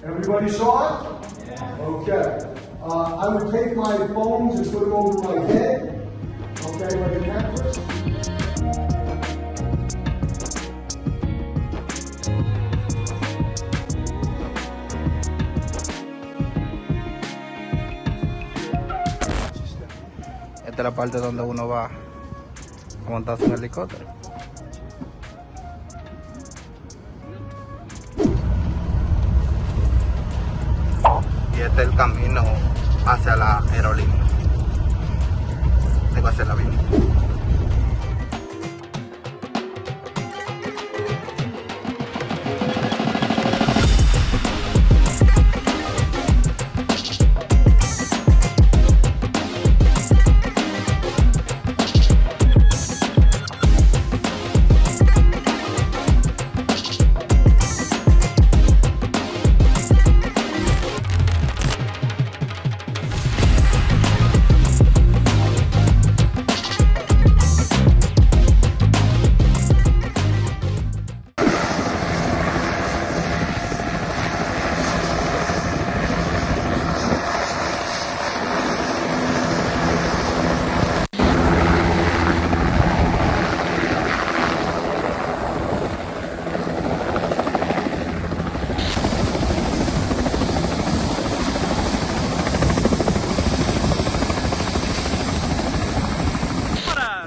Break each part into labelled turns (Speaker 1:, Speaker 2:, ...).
Speaker 1: Everybody saw it? Yeah. Okay. I would take my phones and put them over my head. Okay, like a necklace.
Speaker 2: Esta es la parte donde uno va a montarse en el helicóptero. Y este es el camino hacia la aerolínea. Este va a ser la vía.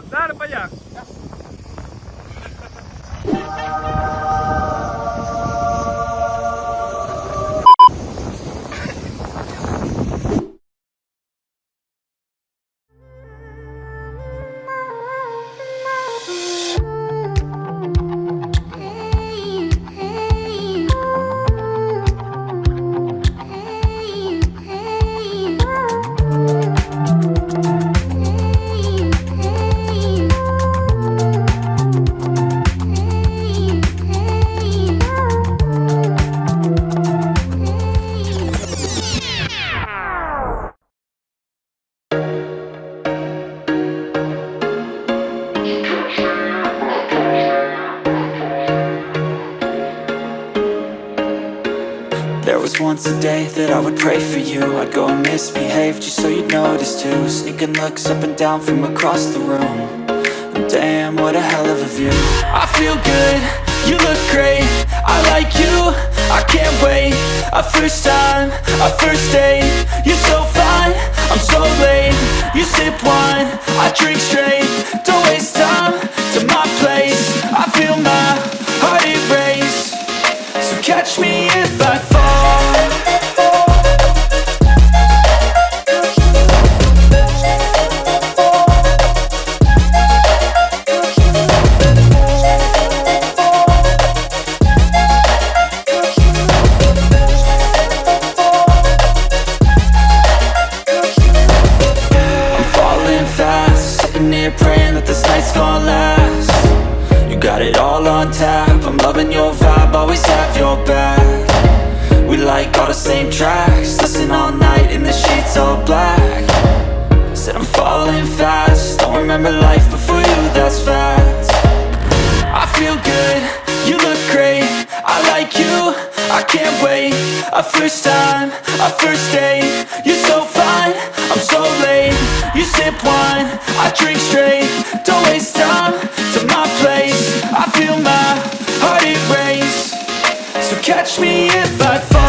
Speaker 3: Dale para allá.
Speaker 4: There was once a day that I would pray for you. I'd go and misbehave just so you'd notice too. Sneaking looks up and down from across the room. And damn, what a hell of a view. I feel good, you look great, I like you, I can't wait. A first time, a first date. You're so fine, I'm so late. You sip wine, I drink straight. Don't waste time to my place. I feel my heart erase. So catch me if I fall. I'm falling fast, sitting here praying that this night's gonna last. You got it all on tap, I'm loving your vibe, always have your back. We like all the same tracks, listen all night in the sheets all black. Said I'm falling fast, don't remember life before you, that's fact. I feel good, you look great, I like you, I can't wait. A first time, a first date. You're so fine, I'm so late. You sip wine, I drink straight. Don't waste time to my place. I feel my heart erase. So catch me if I fall.